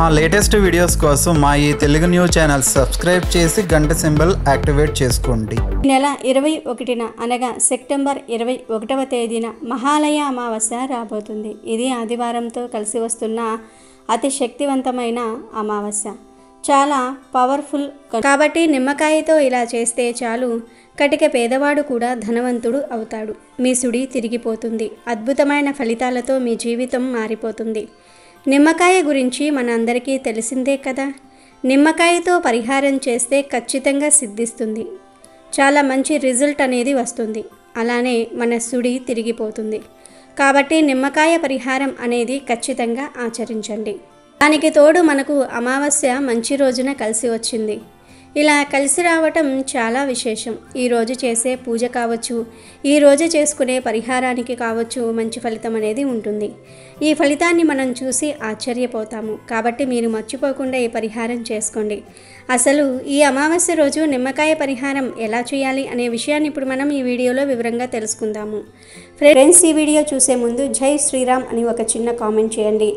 మా latest videos కోసం మా ఈ తెలుగు న్యూస్ ఛానల్ సబ్స్క్రైబ్ చేసి గంట సింబల్ యాక్టివేట్ చేసుకోండి. నెల 21న అనగా సెప్టెంబర్ 21వ తేదీన మహాలయ అమావాస్య రాబోతుంది. ఇది ఆదివారంతో కలిసి వస్తున్న అతి శక్తివంతమైన అమావాస్య. చాలా పవర్ఫుల్ కాబట్టి నిమ్మకాయతో ఇలా చేస్తే చాలు, కటిక పేదవాడు కూడా ధనవంతుడు అవుతాడు. మీ సుడి తిరిగిపోతుంది. అద్భుతమైన ఫలితాలతో మీ జీవితం మారిపోతుంది. నిమ్మకాయ గురించి మనందరికీ తెలిసిందే కదా. నిమ్మకాయతో పరిహారం చేస్తే ఖచ్చితంగా సిద్ధిస్తుంది. చాలా మంచి రిజల్ట్ అనేది వస్తుంది. అలానే మన సుడి తిరిగిపోతుంది. కాబట్టి నిమ్మకాయ పరిహారం అనేది ఖచ్చితంగా ఆచరించండి. దానికి తోడు మనకు అమావాస్య మంచి రోజున కలిసి వచ్చింది. ఇలా కలిసి రావటం చాలా విశేషం. ఈరోజు చేసే పూజ కావచ్చు, ఈరోజు చేసుకునే పరిహారానికి కావచ్చు మంచి ఫలితం అనేది ఉంటుంది. ఈ ఫలితాన్ని మనం చూసి ఆశ్చర్యపోతాము. కాబట్టి మీరు మర్చిపోకుండా ఈ పరిహారం చేసుకోండి. అసలు ఈ అమావాస్య రోజు నిమ్మకాయ పరిహారం ఎలా చేయాలి అనే విషయాన్ని ఇప్పుడు మనం ఈ వీడియోలో వివరంగా తెలుసుకుందాము. ఫ్రెండ్స్, ఈ వీడియో చూసే ముందు జై శ్రీరామ్ అని ఒక చిన్న కామెంట్ చేయండి.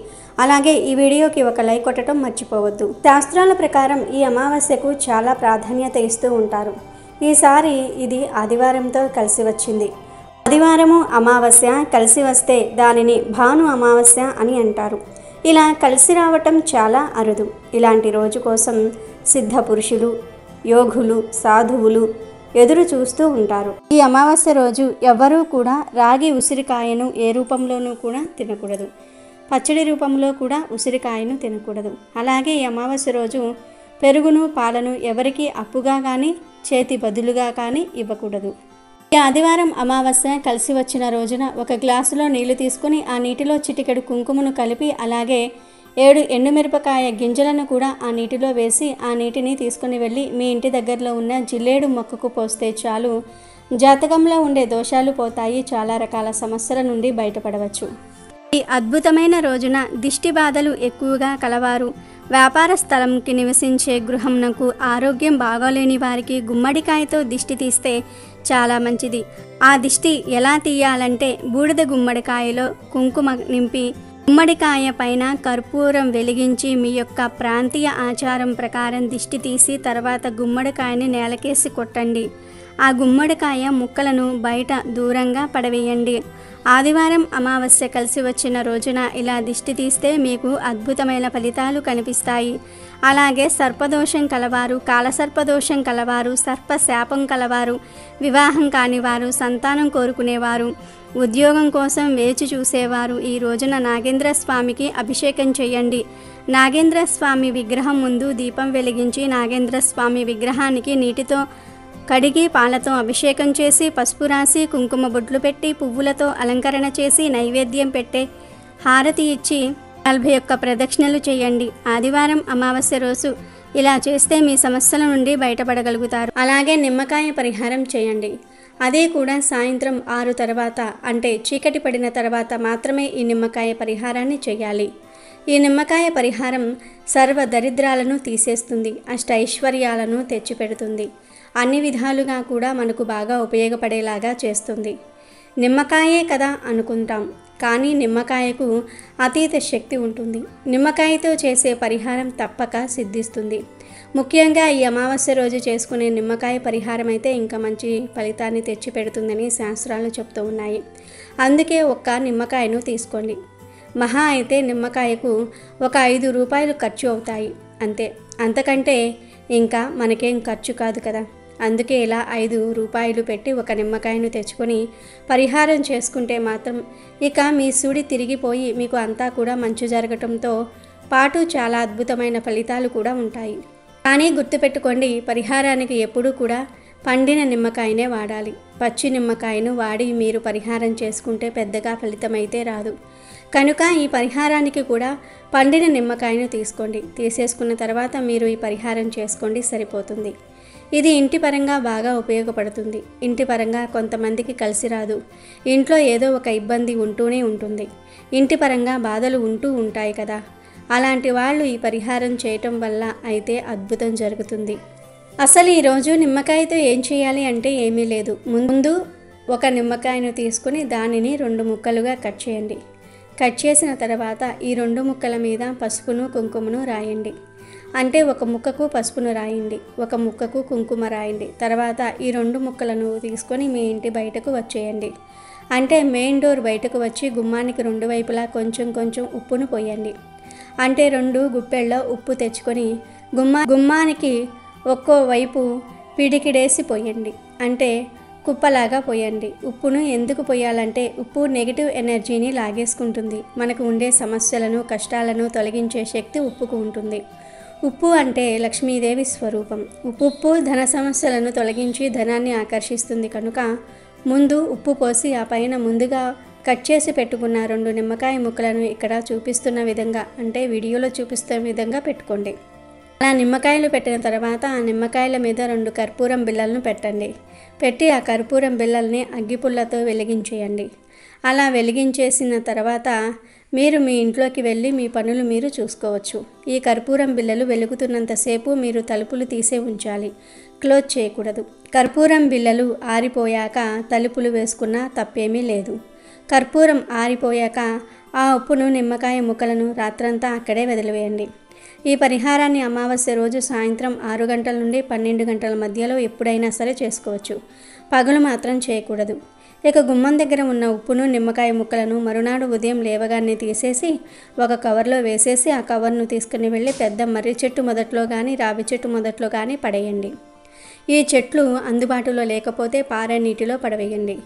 అలాగే ఈ వీడియోకి ఒక లైక్ కొట్టడం మర్చిపోవద్దు. శాస్త్రాల ప్రకారం ఈ అమావాస్యకు చాలా ప్రాధాన్యత ఇస్తూ ఉంటారు. ఈసారి ఇది ఆదివారంతో కలిసి వచ్చింది. ఆదివారము అమావాస్య కలిసి వస్తే దానిని భాను అమావాస్య అని అంటారు. ఇలా కలిసి రావటం చాలా అరుదు. ఇలాంటి రోజు కోసం సిద్ధ పురుషులు, యోగులు, సాధువులు ఎదురు చూస్తూ ఉంటారు. ఈ అమావాస్య రోజు ఎవ్వరూ కూడా రాగి ఉసిరికాయను ఏ రూపంలోనూ కూడా తినకూడదు. పచ్చడి రూపంలో కూడా ఉసిరికాయను తినకూడదు. అలాగే ఈ అమావాస్య రోజు పెరుగును, పాలను ఎవరికి అప్పుగా కానీ చేతి బదులుగా కానీ ఇవ్వకూడదు. ఈ ఆదివారం అమావాస్య కలిసి వచ్చిన రోజున ఒక గ్లాసులో నీళ్లు తీసుకుని ఆ నీటిలో చిటికెడు కుంకుమను కలిపి అలాగే 7 ఎండుమిరపకాయ గింజలను కూడా ఆ నీటిలో వేసి ఆ నీటిని తీసుకుని వెళ్ళి మీ ఇంటి దగ్గరలో ఉన్న జిల్లేడు మొక్కకు పోస్తే చాలు, జాతకంలో ఉండే దోషాలు పోతాయి. చాలా రకాల సమస్యల నుండి బయటపడవచ్చు. ఈ అద్భుతమైన రోజున దిష్టి బాధలు ఎక్కువగా కలవారు, వ్యాపార స్థలంకి నివసించే గృహంనకు ఆరోగ్యం బాగోలేని వారికి గుమ్మడికాయతో దిష్టి తీస్తే చాలా మంచిది. ఆ దిష్టి ఎలా తీయాలంటే బూడిద గుమ్మడికాయలో కుంకుమ నింపి గుమ్మడికాయ పైన కర్పూరం వెలిగించి మీ యొక్క ప్రాంతీయ ఆచారం ప్రకారం దిష్టి తీసి తర్వాత గుమ్మడికాయని నేలకేసి కొట్టండి. ఆ గుమ్మడికాయ ముక్కలను బయట దూరంగా పడవేయండి. ఆదివారం అమావాస్య కలిసి వచ్చిన రోజున ఇలా దిష్టి తీస్తే మీకు అద్భుతమైన ఫలితాలు కనిపిస్తాయి. అలాగే సర్పదోషం కలవారు, కాలసర్పదోషం కలవారు, సర్పశాపం కలవారు, వివాహం కానివారు, సంతానం కోరుకునేవారు, ఉద్యోగం కోసం వేచి చూసేవారు ఈ రోజున నాగేంద్ర స్వామికి అభిషేకం చేయండి. నాగేంద్ర స్వామి విగ్రహం ముందు దీపం వెలిగించి నాగేంద్ర స్వామి విగ్రహానికి నీటితో కడిగి పాలతో అభిషేకం చేసి పసుపు రాసి కుంకుమ బొట్లు పెట్టి పువ్వులతో అలంకరణ చేసి నైవేద్యం పెట్టే హారతి ఇచ్చి 41 ప్రదక్షిణలు చేయండి. ఆదివారం అమావాస్య రోజు ఇలా చేస్తే మీ సమస్యల నుండి బయటపడగలుగుతారు. అలాగే నిమ్మకాయ పరిహారం చేయండి. అదే కూడా సాయంత్రం 6 తర్వాత అంటే చీకటి పడిన తర్వాత మాత్రమే ఈ నిమ్మకాయ పరిహారాన్ని చేయాలి. ఈ నిమ్మకాయ పరిహారం సర్వ దరిద్రాలను తీసేస్తుంది, అష్టైశ్వర్యాలను తెచ్చిపెడుతుంది. అన్ని విధాలుగా కూడా మనకు బాగా ఉపయోగపడేలాగా చేస్తుంది. నిమ్మకాయే కదా అనుకుంటాం, కానీ నిమ్మకాయకు అతీత శక్తి ఉంటుంది. నిమ్మకాయతో చేసే పరిహారం తప్పక సిద్ధిస్తుంది. ముఖ్యంగా ఈ అమావాస్య రోజు చేసుకునే నిమ్మకాయ పరిహారం అయితే ఇంకా మంచి ఫలితాన్ని తెచ్చిపెడుతుందని శాస్త్రాలు చెప్తూ ఉన్నాయి. అందుకే ఒక్క నిమ్మకాయను తీసుకోండి. మహా అయితే నిమ్మకాయకు ఒక 5 రూపాయలు ఖర్చు అవుతాయి అంతే. అంతకంటే ఇంకా మనకేం ఖర్చు కాదు కదా. అందుకే ఇలా 5 రూపాయలు పెట్టి ఒక నిమ్మకాయను తెచ్చుకొని పరిహారం చేసుకుంటే మాత్రం ఇక మీ సుడి తిరిగిపోయి మీకు అంతా కూడా మంచి జరగటంతో పాటు చాలా అద్భుతమైన ఫలితాలు కూడా ఉంటాయి. కానీ గుర్తుపెట్టుకోండి, పరిహారానికి ఎప్పుడూ కూడా పండిన నిమ్మకాయనే వాడాలి. పచ్చి నిమ్మకాయను వాడి మీరు పరిహారం చేసుకుంటే పెద్దగా ఫలితం అయితే రాదు. కనుక ఈ పరిహారానికి కూడా పండిన నిమ్మకాయను తీసుకోండి. తీసేసుకున్న తర్వాత మీరు ఈ పరిహారం చేసుకోండి, సరిపోతుంది. ఇది ఇంటి పరంగా బాగా ఉపయోగపడుతుంది. ఇంటి పరంగా కొంతమందికి కలిసి రాదు. ఇంట్లో ఏదో ఒక ఇబ్బంది ఉంటూనే ఉంటుంది. ఇంటి పరంగా బాధలు ఉంటూ ఉంటాయి కదా. అలాంటి వాళ్ళు ఈ పరిహారం చేయటం వల్ల అయితే అద్భుతం జరుగుతుంది. అసలు ఈరోజు నిమ్మకాయతో ఏం చేయాలి అంటే ఏమీ లేదు. ముందు ఒక నిమ్మకాయను తీసుకుని దానిని 2 ముక్కలుగా కట్ చేయండి. కట్ చేసిన తర్వాత ఈ 2 ముక్కల మీద పసుపును కుంకుమను రాయండి. అంటే ఒక ముక్కకు పసుపును రాయండి, ఒక ముక్కకు కుంకుమ రాయండి. తర్వాత ఈ 2 ముక్కలను తీసుకొని మీ ఇంటి బయటకు వచ్చేయండి. అంటే మెయిన్ డోర్ బయటకు వచ్చి గుమ్మానికి 2 వైపులా కొంచెం కొంచెం ఉప్పును పోయండి. అంటే 2 గుప్పెళ్ళ ఉప్పు తెచ్చుకొని గుమ్మానికి ఒక్కో వైపు పిడికిడేసి పోయండి. అంటే కుప్పలాగా పోయండి. ఉప్పును ఎందుకు పోయాలంటే ఉప్పు నెగిటివ్ ఎనర్జీని లాగేసుకుంటుంది. మనకు ఉండే సమస్యలను కష్టాలను తొలగించే శక్తి ఉప్పుకు ఉంటుంది. ఉప్పు అంటే లక్ష్మీదేవి స్వరూపం. ఉప్పు ధన సమస్యలను తొలగించి ధనాన్ని ఆకర్షిస్తుంది కనుక ముందు ఉప్పు పోసి ఆ పైన ముందుగా కట్ చేసి పెట్టుకున్న 2 నిమ్మకాయ ముక్కలను ఇక్కడ చూపిస్తున్న విధంగా, అంటే వీడియోలో చూపిస్తున్న విధంగా పెట్టుకోండి. అలా నిమ్మకాయలు పెట్టిన తర్వాత ఆ నిమ్మకాయల మీద 2 కర్పూరం బిళ్ళలను పెట్టండి. పెట్టి ఆ కర్పూరం బిళ్ళల్ని అగ్గిపుల్లతో వెలిగించేయండి. అలా వెలిగించేసిన తర్వాత మీరు మీ ఇంట్లోకి వెళ్ళి మీ పనులు మీరు చూసుకోవచ్చు. ఈ కర్పూరం బిళ్ళలు వెలుగుతున్నంతసేపు మీరు తలుపులు తీసే ఉంచాలి, క్లోజ్ చేయకూడదు. కర్పూరం బిళ్ళలు ఆరిపోయాక తలుపులు వేసుకున్నా తప్పేమీ లేదు. కర్పూరం ఆరిపోయాక ఆ ఉప్పును నిమ్మకాయ ముక్కలను రాత్రంతా అక్కడే వదిలివేయండి. ఈ పరిహారాన్ని అమావాస్య రోజు సాయంత్రం 6 గంటల నుండి 12 గంటల మధ్యలో ఎప్పుడైనా సరే చేసుకోవచ్చు. పగలు మాత్రం చేయకూడదు. ఇక గుమ్మం దగ్గర ఉన్న ఉప్పును నిమ్మకాయ ముక్కలను మరునాడు ఉదయం లేవగానే తీసేసి ఒక కవర్లో వేసేసి ఆ కవర్ను తీసుకుని వెళ్ళి పెద్ద మర్రి చెట్టు మొదట్లో కానీ రావి చెట్టు మొదట్లో కానీ పడేయండి. ఈ చెట్లు అందుబాటులో లేకపోతే పారే నీటిలో పడవేయండి.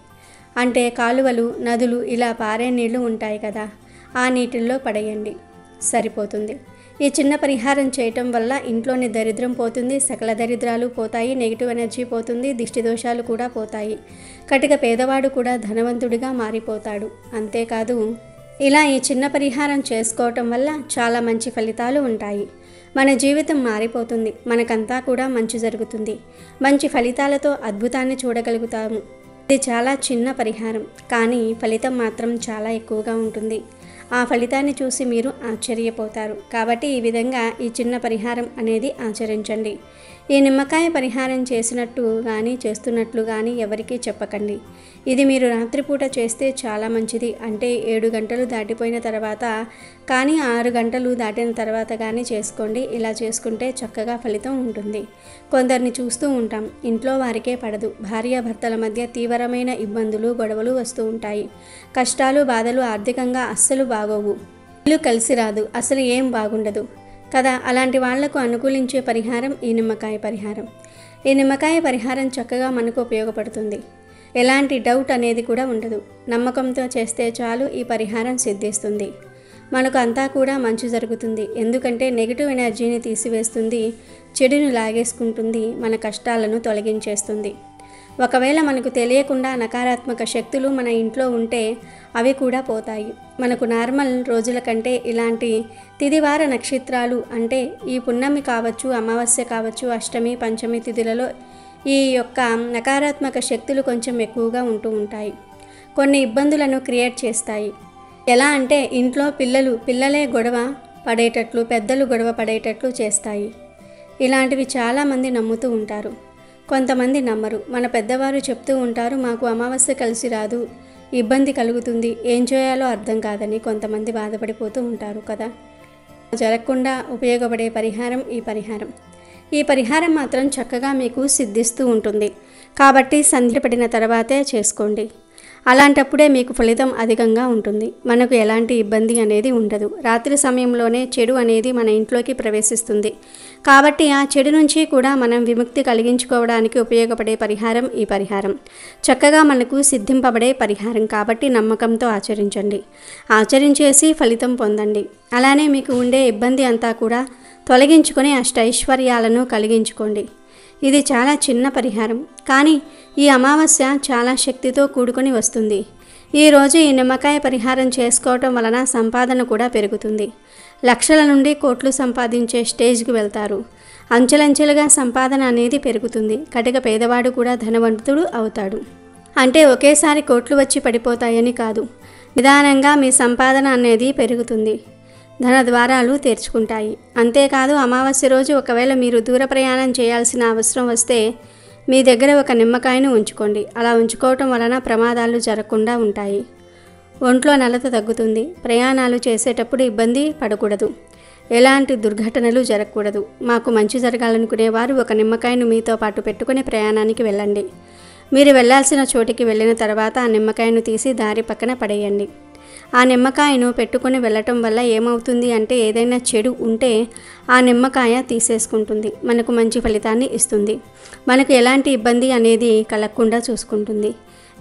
అంటే కాలువలు, నదులు ఇలా పారే నీళ్లు ఉంటాయి కదా, ఆ నీటిల్లో పడేయండి, సరిపోతుంది. ఈ చిన్న పరిహారం చేయటం వల్ల ఇంట్లోని దరిద్రం పోతుంది, సకల దరిద్రాలు పోతాయి, నెగిటివ్ ఎనర్జీ పోతుంది, దిష్టి దోషాలు కూడా పోతాయి. కటిక పేదవాడు కూడా ధనవంతుడిగా మారిపోతాడు. అంతేకాదు ఇలా ఈ చిన్న పరిహారం చేసుకోవటం వల్ల చాలా మంచి ఫలితాలు ఉంటాయి. మన జీవితం మారిపోతుంది, మనకంతా కూడా మంచి జరుగుతుంది. మంచి ఫలితాలతో అద్భుతాన్ని చూడగలుగుతాము. ఇది చాలా చిన్న పరిహారం, కానీ ఫలితం మాత్రం చాలా ఎక్కువగా ఉంటుంది. ఆ ఫలితాన్ని చూసి మీరు ఆశ్చర్యపోతారు. కాబట్టి ఈ విధంగా ఈ చిన్న పరిహారం అనేది ఆచరించండి. ఈ నిమ్మకాయ పరిహారం చేసినట్టు కానీ చేస్తున్నట్లు కానీ ఎవరికీ చెప్పకండి. ఇది మీరు రాత్రిపూట చేస్తే చాలా మంచిది. అంటే 7 గంటలు దాటిపోయిన తర్వాత కానీ 6 గంటలు దాటిన తర్వాత కానీ చేసుకోండి. ఇలా చేసుకుంటే చక్కగా ఫలితం ఉంటుంది. కొందరిని చూస్తూ ఉంటాం, ఇంట్లో వారికే పడదు. భార్యాభర్తల మధ్య తీవ్రమైన ఇబ్బందులు, గొడవలు వస్తూ ఉంటాయి. కష్టాలు, బాధలు, ఆర్థికంగా అస్సలు బాగోవు. ఇల్లు కలిసి రాదు, అసలు ఏం బాగుండదు కదా. అలాంటి వాళ్లకు అనుకూలించే పరిహారం ఈ నిమ్మకాయ పరిహారం. ఈ నిమ్మకాయ పరిహారం చక్కగా మనకు ఉపయోగపడుతుంది. ఎలాంటి డౌట్ అనేది కూడా ఉండదు. నమ్మకంతో చేస్తే చాలు, ఈ పరిహారం సిద్ధిస్తుంది. మనకు అంతా కూడా మంచి జరుగుతుంది. ఎందుకంటే నెగిటివ్ ఎనర్జీని తీసివేస్తుంది, చెడును లాగేసుకుంటుంది, మన కష్టాలను తొలగించేస్తుంది. ఒకవేళ మనకు తెలియకుండా నకారాత్మక శక్తులు మన ఇంట్లో ఉంటే అవి కూడా పోతాయి. మనకు నార్మల్ రోజుల కంటే ఇలాంటి తిదివార నక్షత్రాలు, అంటే ఈ పున్నమి కావచ్చు, అమావాస్య కావచ్చు, అష్టమి, పంచమి తిథులలో ఈ యొక్క నకారాత్మక శక్తులు కొంచెం ఎక్కువగా ఉంటూ ఉంటాయి. కొన్ని ఇబ్బందులను క్రియేట్ చేస్తాయి. ఎలా అంటే ఇంట్లో పిల్లలే గొడవ పడేటట్లు, పెద్దలు గొడవ పడేటట్లు చేస్తాయి. ఇలాంటివి చాలామంది నమ్ముతూ ఉంటారు. కొంతమంది నమ్మరు. మన పెద్దవారు చెప్తూ ఉంటారు, మాకు అమావాస్య కలిసి రాదు, ఇబ్బంది కలుగుతుంది, ఏం చేయాలో అర్థం కాదని కొంతమంది బాధపడిపోతూ ఉంటారు కదా. జరగకుండా ఉపయోగపడే పరిహారం ఈ పరిహారం మాత్రం చక్కగా మీకు సిద్ధిస్తూ ఉంటుంది. కాబట్టి సంధ్య పడిన తర్వాతే చేసుకోండి. అలాంటప్పుడే మీకు ఫలితం అధికంగా ఉంటుంది. మనకు ఎలాంటి ఇబ్బంది అనేది ఉండదు. రాత్రి సమయంలోనే చెడు అనేది మన ఇంట్లోకి ప్రవేశిస్తుంది. కాబట్టి ఆ చెడు నుంచి కూడా మనం విముక్తి కలిగించుకోవడానికి ఉపయోగపడే పరిహారం ఈ పరిహారం. చక్కగా మనకు సిద్ధింపబడే పరిహారం కాబట్టి నమ్మకంతో ఆచరించండి. ఆచరించేసి ఫలితం పొందండి. అలానే మీకు ఉండే ఇబ్బంది అంతా కూడా తొలగించుకొని అష్టైశ్వర్యాలను కలిగించుకోండి. ఇది చాలా చిన్న పరిహారం, కానీ ఈ అమావాస్య చాలా శక్తితో కూడుకొని వస్తుంది. ఈరోజు ఈ నిమ్మకాయ పరిహారం చేసుకోవటం వలన సంపాదన కూడా పెరుగుతుంది. లక్షల నుండి కోట్లు సంపాదించే స్టేజ్కి వెళ్తారు. అంచెలంచెలుగా సంపాదన అనేది పెరుగుతుంది. కటిక పేదవాడు కూడా ధనవంతుడు అవుతాడు. అంటే ఒకేసారి కోట్లు వచ్చి పడిపోతాయని కాదు, నిదానంగా మీ సంపాదన అనేది పెరుగుతుంది. ధన ద్వారాలు తెరుచుకుంటాయి. అంతేకాదు అమావాస్య రోజు ఒకవేళ మీరు దూర ప్రయాణం చేయాల్సిన అవసరం వస్తే మీ దగ్గర ఒక నిమ్మకాయను ఉంచుకోండి. అలా ఉంచుకోవటం వలన ప్రమాదాలు జరగకుండా ఉంటాయి. ఒంట్లో నలత తగ్గుతుంది. ప్రయాణాలు చేసేటప్పుడు ఇబ్బంది పడకూడదు. ఎలాంటి దుర్ఘటనలు జరగకూడదు. మాకు మంచి జరగాలనుకునేవారు ఒక నిమ్మకాయను మీతో పాటు పెట్టుకుని ప్రయాణానికి వెళ్ళండి. మీరు వెళ్ళాల్సిన చోటికి వెళ్ళిన తర్వాత ఆ నిమ్మకాయను తీసి దారి పక్కన పడేయండి. ఆ నిమ్మకాయను పెట్టుకొని వెళ్ళటం వల్ల ఏమవుతుంది అంటే ఏదైనా చెడు ఉంటే ఆ నిమ్మకాయ తీసేసుకుంటుంది. మనకు మంచి ఫలితాన్ని ఇస్తుంది. మనకు ఎలాంటి ఇబ్బంది అనేది కలగకుండా చూసుకుంటుంది.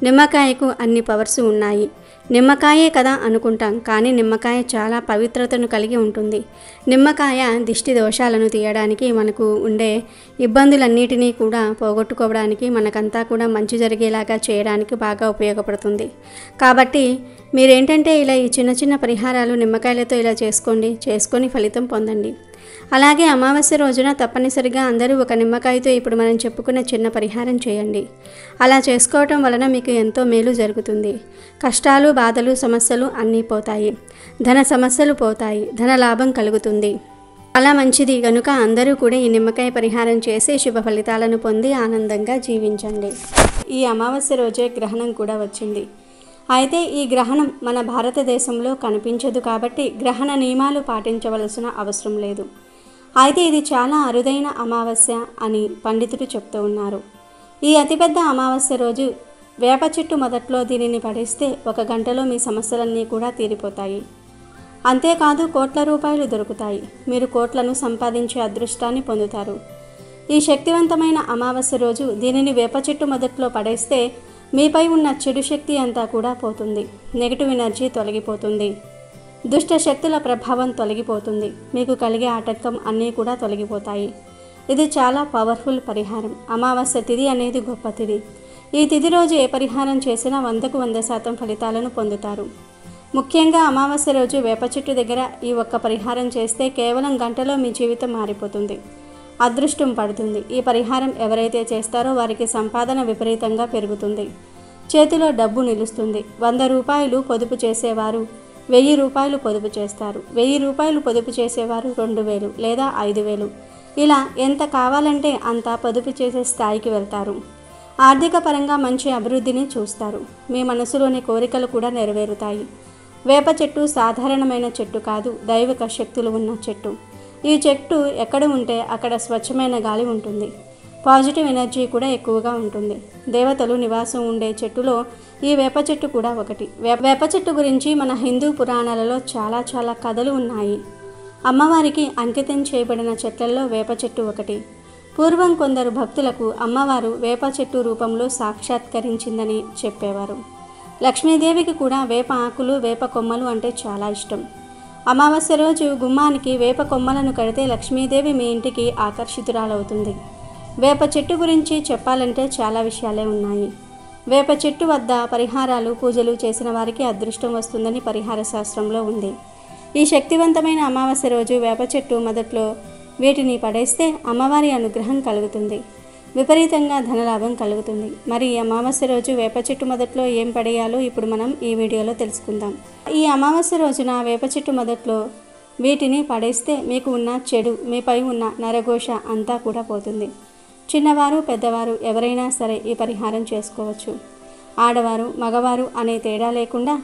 నిమ్మకాయకు అన్ని పవర్స్ ఉన్నాయి. నిమ్మకాయే కదా అనుకుంటాం, కానీ నిమ్మకాయ చాలా పవిత్రతను కలిగి ఉంటుంది. నిమ్మకాయ దిష్టి దోషాలను తీయడానికి, మనకు ఉండే ఇబ్బందులన్నిటినీ కూడా పోగొట్టుకోవడానికి, మనకంతా కూడా మంచి జరిగేలాగా చేయడానికి బాగా ఉపయోగపడుతుంది. కాబట్టి మీరేంటంటే ఇలా ఈ చిన్న చిన్న పరిహారాలు నిమ్మకాయలతో ఇలా చేసుకొని ఫలితం పొందండి. అలాగే అమావాస్య రోజున తప్పనిసరిగా అందరూ ఒక నిమ్మకాయతో ఇప్పుడు మనం చెప్పుకున్న చిన్న పరిహారం చేయండి. అలా చేసుకోవటం వలన మీకు ఎంతో మేలు జరుగుతుంది. కష్టాలు, బాధలు, సమస్యలు అన్నీ పోతాయి. ధన సమస్యలు పోతాయి. ధన లాభం కలుగుతుంది. చాలా మంచిది కనుక అందరూ కూడా ఈ నిమ్మకాయ పరిహారం చేసి శుభ ఫలితాలను పొంది ఆనందంగా జీవించండి. ఈ అమావాస్య రోజే గ్రహణం కూడా వచ్చింది. అయితే ఈ గ్రహణం మన భారతదేశంలో కనిపించదు కాబట్టి గ్రహణ నియమాలు పాటించవలసిన అవసరం లేదు. అయితే ఇది చాలా అరుదైన అమావాస్య అని పండితులు చెప్తూ ఉన్నారు. ఈ అతిపెద్ద అమావాస్య రోజు వేప చెట్టు మొదట్లో దీనిని పడేస్తే 1 గంటలో మీ సమస్యలన్నీ కూడా తీరిపోతాయి. అంతేకాదు కోట్ల రూపాయలు దొరుకుతాయి. మీరు కోట్లను సంపాదించే అదృష్టాన్ని పొందుతారు. ఈ శక్తివంతమైన అమావాస్య రోజు దీనిని వేప చెట్టు మొదట్లో పడేస్తే మీపై ఉన్న చెడు శక్తి అంతా కూడా పోతుంది. నెగిటివ్ ఎనర్జీ తొలగిపోతుంది. దుష్ట శక్తుల ప్రభావం తొలగిపోతుంది. మీకు కలిగే ఆటంకం అన్నీ కూడా తొలగిపోతాయి. ఇది చాలా పవర్ఫుల్ పరిహారం. అమావాస్య తిథి అనేది గొప్ప తిథి. ఈ తిథి రోజు ఏ పరిహారం చేసినా 100కు 100% ఫలితాలను పొందుతారు. ముఖ్యంగా అమావాస్య రోజు వేప చెట్టు దగ్గర ఈ ఒక్క పరిహారం చేస్తే కేవలం గంటలో మీ జీవితం మారిపోతుంది. అదృష్టం పడుతుంది. ఈ పరిహారం ఎవరైతే చేస్తారో వారికి సంపాదన విపరీతంగా పెరుగుతుంది. చేతిలో డబ్బు నిలుస్తుంది. 100 రూపాయలు పొదుపు చేసేవారు 1000 రూపాయలు పొదుపు చేస్తారు. 1000 రూపాయలు పొదుపు చేసేవారు 2000 లేదా 5000 ఇలా ఎంత కావాలంటే అంత పొదుపు చేసే స్థాయికి వెళ్తారు. ఆర్థిక పరంగా మంచి అభివృద్ధిని చూస్తారు. మీ మనసులోని కోరికలు కూడా నెరవేరుతాయి. వేప చెట్టు సాధారణమైన చెట్టు కాదు, దైవిక శక్తులు ఉన్న చెట్టు. ఈ చెట్టు ఎక్కడ ఉంటే అక్కడ స్వచ్ఛమైన గాలి ఉంటుంది. పాజిటివ్ ఎనర్జీ కూడా ఎక్కువగా ఉంటుంది. దేవతలు నివాసం ఉండే చెట్టులో ఈ వేప చెట్టు కూడా ఒకటి. వేప చెట్టు గురించి మన హిందూ పురాణాలలో చాలా కథలు ఉన్నాయి. అమ్మవారికి అంకితం చేయబడిన చెట్లలో వేప చెట్టు ఒకటి. పూర్వం కొందరు భక్తులకు అమ్మవారు వేప చెట్టు రూపంలో సాక్షాత్కరించిందని చెప్పేవారు. లక్ష్మీదేవికి కూడా వేప ఆకులు, వేప కొమ్మలు అంటే చాలా ఇష్టం. అమావాస్య రోజు గుమ్మానికి వేప కొమ్మలను కడితే లక్ష్మీదేవి మీ ఇంటికి ఆకర్షితురాలవుతుంది. వేప చెట్టు గురించి చెప్పాలంటే చాలా విషయాలే ఉన్నాయి. వేప చెట్టు వద్ద పరిహారాలు, పూజలు చేసిన వారికి అదృష్టం వస్తుందని పరిహార శాస్త్రంలో ఉంది. ఈ శక్తివంతమైన అమావాస్య రోజు వేప చెట్టు మొదట్లో వీటిని పడేస్తే అమ్మవారి అనుగ్రహం కలుగుతుంది. విపరీతంగా ధనలాభం కలుగుతుంది. మరి ఈ అమావాస్య రోజు వేప చెట్టు మొదట్లో ఏం పడేయాలో ఇప్పుడు మనం ఈ వీడియోలో తెలుసుకుందాం. ఈ అమావాస్య రోజున వేప చెట్టు మొదట్లో వీటిని పడేస్తే మీకు ఉన్న చెడు, మీపై ఉన్న నరఘోష అంతా కూడా పోతుంది. చిన్నవారు, పెద్దవారు ఎవరైనా సరే ఈ పరిహారం చేసుకోవచ్చు. ఆడవారు, మగవారు అనే తేడా లేకుండా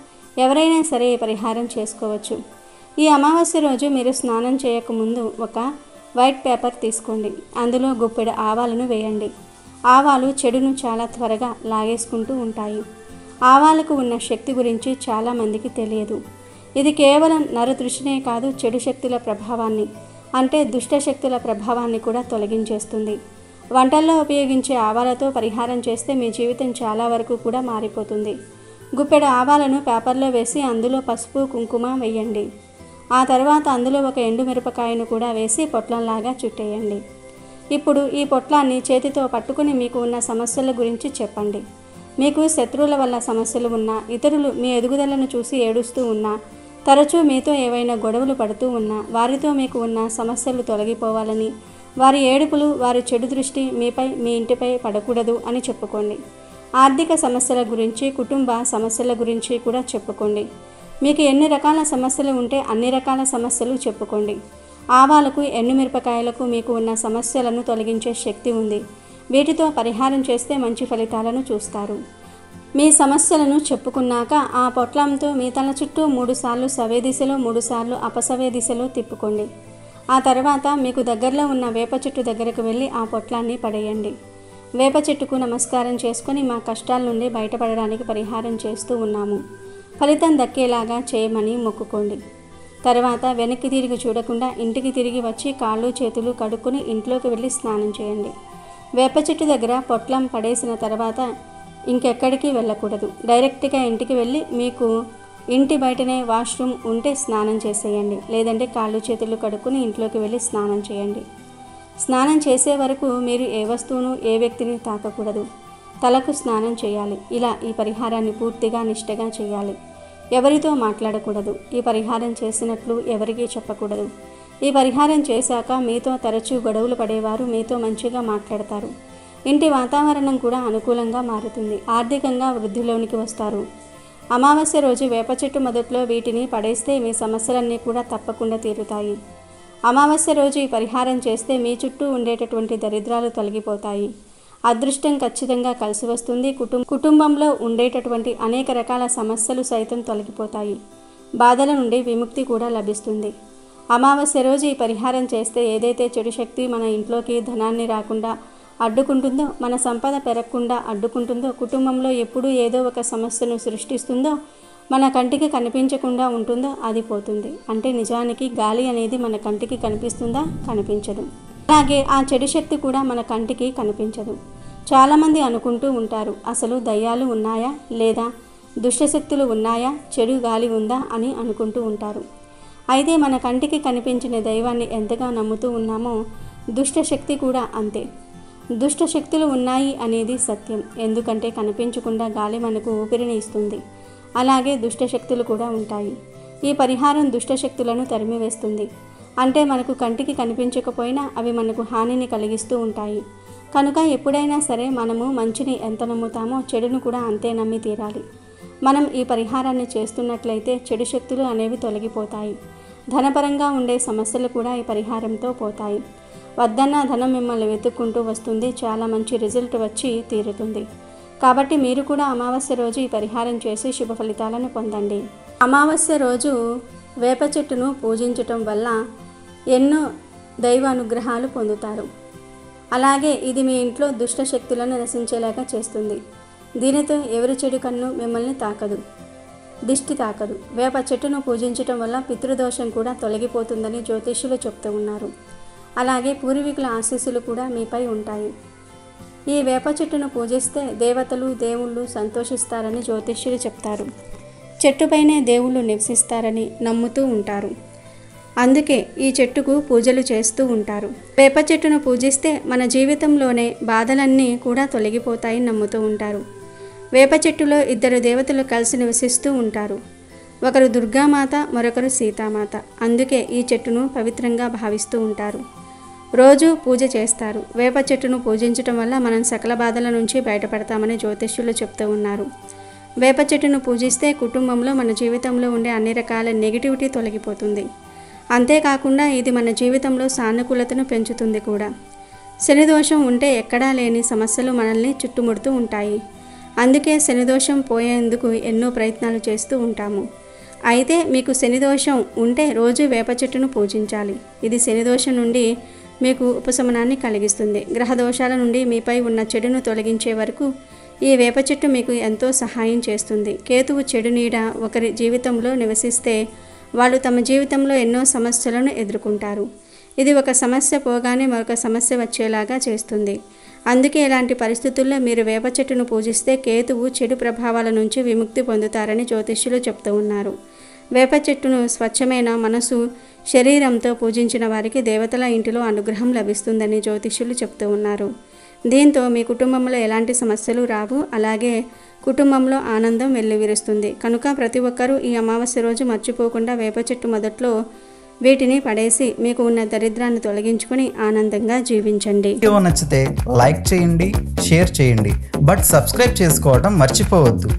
ఎవరైనా సరే ఈ పరిహారం చేసుకోవచ్చు. ఈ అమావాస్య రోజు మీరు స్నానం చేయకముందు ఒక వైట్ పేపర్ తీసుకోండి. అందులో గుప్పెడు ఆవాలను వేయండి. ఆవాలు చెడును చాలా త్వరగా లాగేసుకుంటూ ఉంటాయి. ఆవాలకు ఉన్న శక్తి గురించి చాలామందికి తెలియదు. ఇది కేవలం నరదృష్టినే కాదు, చెడు శక్తుల ప్రభావాన్ని అంటే దుష్ట శక్తుల ప్రభావాన్ని కూడా తొలగించేస్తుంది. వంటల్లో ఉపయోగించే ఆవాలతో పరిహారం చేస్తే మీ జీవితం చాలా వరకు కూడా మారిపోతుంది. గుప్పెడు ఆవాలను పేపర్లో వేసి అందులో పసుపు, కుంకుమ వేయండి. ఆ తర్వాత అందులో ఒక ఎండుమిరపకాయను కూడా వేసి పొట్లంలాగా చుట్టేయండి. ఇప్పుడు ఈ పొట్లాన్ని చేతితో పట్టుకుని మీకు ఉన్న సమస్యల గురించి చెప్పండి. మీకు శత్రువుల వల్ల సమస్యలు ఉన్నా, ఇతరులు మీ ఎదుగుదలను చూసి ఏడుస్తూ ఉన్నా, తరచూ మీతో ఏవైనా గొడవలు పడుతూ ఉన్నా, వారితో మీకు ఉన్న సమస్యలు తొలగిపోవాలని, వారి ఏడుపులు, వారి చెడు దృష్టి మీపై, మీ ఇంటిపై పడకూడదు అని చెప్పుకోండి. ఆర్థిక సమస్యల గురించి, కుటుంబ సమస్యల గురించి కూడా చెప్పుకోండి. మీకు ఎన్ని రకాల సమస్యలు ఉంటే అన్ని రకాల సమస్యలు చెప్పుకోండి. ఆవాలకు, ఎండుమిరపకాయలకు మీకు ఉన్న సమస్యలను తొలగించే శక్తి ఉంది. వీటితో పరిహారం చేస్తే మంచి ఫలితాలను చూస్తారు. మీ సమస్యలను చెప్పుకున్నాక ఆ పొట్లంతో మీ తల చుట్టూ 3 సార్లు సవ్య దిశలో 3 సార్లు అపసవ్య దిశలో తిప్పుకోండి. ఆ తర్వాత మీకు దగ్గరలో ఉన్న వేప చెట్టు దగ్గరకు వెళ్ళి ఆ పొట్లాన్ని పడేయండి. వేప చెట్టుకు నమస్కారం చేసుకొని మా కష్టాల నుండి బయటపడడానికి పరిహారం చేస్తూ ఉన్నాము, ఫలితం దక్కేలాగా చేయమని మొక్కుకోండి. తర్వాత వెనక్కి తిరిగి చూడకుండా ఇంటికి తిరిగి వచ్చి కాళ్ళు చేతులు కడుక్కొని ఇంట్లోకి వెళ్ళి స్నానం చేయండి. వేప చెట్టు దగ్గర పొట్లం పడేసిన తర్వాత ఇంకెక్కడికి వెళ్ళకూడదు. డైరెక్ట్గా ఇంటికి వెళ్ళి మీకు ఇంటి బయటనే వాష్రూమ్ ఉంటే స్నానం చేసేయండి, లేదంటే కాళ్ళు చేతులు కడుక్కొని ఇంట్లోకి వెళ్ళి స్నానం చేయండి. స్నానం చేసే వరకు మీరు ఏ వస్తువును ఏ వ్యక్తిని తాకకూడదు. తలకు స్నానం చేయాలి. ఇలా ఈ పరిహారాన్ని పూర్తిగా నిష్ఠగా చేయాలి. ఎవరితో మాట్లాడకూడదు. ఈ పరిహారం చేసినట్లు ఎవరికీ చెప్పకూడదు. ఈ పరిహారం చేశాక మీతో తరచూ గొడవలు పడేవారు మీతో మంచిగా మాట్లాడతారు. ఇంటి వాతావరణం కూడా అనుకూలంగా మారుతుంది. ఆర్థికంగా వృద్ధిలోనికి వస్తారు. అమావాస్య రోజు వేప చెట్టు మొదట్లో వీటిని పడేస్తే మీ సమస్యలన్నీ కూడా తప్పకుండా తీరుతాయి. అమావాస్య రోజు ఈ పరిహారం చేస్తే మీ చుట్టూ ఉండేటటువంటి దరిద్రాలు తొలగిపోతాయి. అదృష్టం ఖచ్చితంగా కలిసి వస్తుంది. కుటుంబంలో ఉండేటటువంటి అనేక రకాల సమస్యలు సైతం తొలగిపోతాయి. బాధల నుండి విముక్తి కూడా లభిస్తుంది. అమావాస్య రోజు ఈ పరిహారం చేస్తే ఏదైతే చెడు శక్తి మన ఇంట్లోకి ధనాన్ని రాకుండా అడ్డుకుంటుందో, మన సంపద పెరగకుండా అడ్డుకుంటుందో, కుటుంబంలో ఎప్పుడూ ఏదో ఒక సమస్యను సృష్టిస్తుందో, మన కంటికి కనిపించకుండా ఉంటుందో అది పోతుంది. అంటే నిజానికి గాలి అనేది మన కంటికి కనిపిస్తుందా? కనిపించదు. అలాగే ఆ చెడు శక్తి కూడా మన కంటికి కనిపించదు. చాలామంది అనుకుంటూ ఉంటారు, అసలు దయ్యాలు ఉన్నాయా లేదా దుష్టశక్తులు ఉన్నాయా, చెడు గాలి ఉందా అని అనుకుంటూ ఉంటారు. అయితే మన కంటికి కనిపించిన దైవాన్ని ఎంతగా నమ్ముతూ ఉన్నామో దుష్టశక్తి కూడా అంతే. దుష్టశక్తులు ఉన్నాయి అనేది సత్యం. ఎందుకంటే కనిపించకుండా గాలి మనకు ఊపిరిని ఇస్తుంది. అలాగే దుష్టశక్తులు కూడా ఉంటాయి. ఈ పరిహారం దుష్టశక్తులను తరిమివేస్తుంది. అంటే మనకు కంటికి కనిపించకపోయినా అవి మనకు హానిని కలిగిస్తూ ఉంటాయి. కనుక ఎప్పుడైనా సరే మనము మంచిని ఎంత నమ్ముతామో చెడును కూడా అంతే నమ్మి తీరాలి. మనం ఈ పరిహారాన్ని చేస్తున్నట్లయితే చెడు శక్తులు అనేవి తొలగిపోతాయి. ధనపరంగా ఉండే సమస్యలు కూడా ఈ పరిహారంతో పోతాయి. వద్దన్న ధనం మిమ్మల్ని వెతుక్కుంటూ వస్తుంది. చాలా మంచి రిజల్ట్ వచ్చి తీరుతుంది. కాబట్టి మీరు కూడా అమావాస్య రోజు ఈ పరిహారం చేసి శుభ ఫలితాలను పొందండి. అమావాస్య రోజు వేప చెట్టును పూజించటం వల్ల ఎన్నో దైవ అనుగ్రహాలు పొందుతారు. అలాగే ఇది మీ ఇంట్లో దుష్ట శక్తులను నశించేలాగా చేస్తుంది. దీనితో ఎవరి చెడు కన్ను మిమ్మల్ని తాకదు, దిష్టి తాకదు. వేప చెట్టును పూజించటం వల్ల పితృదోషం కూడా తొలగిపోతుందని జ్యోతిష్యులు చెప్తూ ఉన్నారు. అలాగే పూర్వీకుల ఆశీస్సులు కూడా మీపై ఉంటాయి. ఈ వేప చెట్టును పూజిస్తే దేవతలు దేవుళ్ళు సంతోషిస్తారని జ్యోతిష్యులు చెప్తారు. చెట్టుపైనే దేవుళ్ళు నివసిస్తారని నమ్ముతూ ఉంటారు. అందుకే ఈ చెట్టుకు పూజలు చేస్తూ ఉంటారు. వేప చెట్టును పూజిస్తే మన జీవితంలోనే బాధలన్నీ కూడా తొలగిపోతాయని నమ్ముతూ ఉంటారు. వేప చెట్టులో 2 దేవతలు కలిసి నివసిస్తూ ఉంటారు. ఒకరు దుర్గామాత, మరొకరు సీతామాత. అందుకే ఈ చెట్టును పవిత్రంగా భావిస్తూ ఉంటారు. రోజు పూజ చేస్తారు. వేప చెట్టును పూజించటం వల్ల మనం సకల బాధల నుంచి బయటపడతామని జ్యోతిష్యులు చెప్తూ ఉన్నారు. వేప చెట్టును పూజిస్తే కుటుంబంలో మన జీవితంలో ఉండే అన్ని రకాల నెగిటివిటీ తొలగిపోతుంది. అంతేకాకుండా ఇది మన జీవితంలో సానుకూలతను పెంచుతుంది కూడా. శనిదోషం ఉంటే ఎక్కడా లేని సమస్యలు మనల్ని చుట్టుముడుతూ ఉంటాయి. అందుకే శనిదోషం పోయేందుకు ఎన్నో ప్రయత్నాలు చేస్తూ ఉంటాము. అయితే మీకు శనిదోషం ఉంటే రోజు వేప చెట్టును పూజించాలి. ఇది శనిదోషం నుండి మీకు ఉపశమనాన్ని కలిగిస్తుంది. గ్రహదోషాల నుండి మీపై ఉన్న చెడును తొలగించే వరకు ఈ వేప చెట్టు మీకు ఎంతో సహాయం చేస్తుంది. కేతువు చెడు నీడ ఒకరి జీవితంలో నివసిస్తే వాళ్ళు తమ జీవితంలో ఎన్నో సమస్యలను ఎదుర్కొంటారు. ఇది ఒక సమస్య పోగానే మరొక సమస్య వచ్చేలాగా చేస్తుంది. అందుకే ఇలాంటి పరిస్థితుల్లో మీరు వేప చెట్టును పూజిస్తే కేతువు చెడు ప్రభావాల నుంచి విముక్తి పొందుతారని జ్యోతిష్యులు చెప్తూ ఉన్నారు. వేప చెట్టును స్వచ్ఛమైన మనసు శరీరంతో పూజించిన వారికి దేవతల ఇంటిలో అనుగ్రహం లభిస్తుందని జ్యోతిష్యులు చెప్తూ ఉన్నారు. దీంతో మీ కుటుంబంలో ఎలాంటి సమస్యలు రావు. అలాగే కుటుంబంలో ఆనందం వెల్లివిరుస్తుంది. కనుక ప్రతి ఒక్కరూ ఈ అమావాస్య రోజు మర్చిపోకుండా వేప చెట్టు మొదట్లో వీటిని పడేసి మీకు ఉన్న దరిద్రాన్ని తొలగించుకొని ఆనందంగా జీవించండి. వీడియో నచ్చితే లైక్ చేయండి, షేర్ చేయండి, బట్ సబ్స్క్రైబ్ చేసుకోవడం మర్చిపోవద్దు.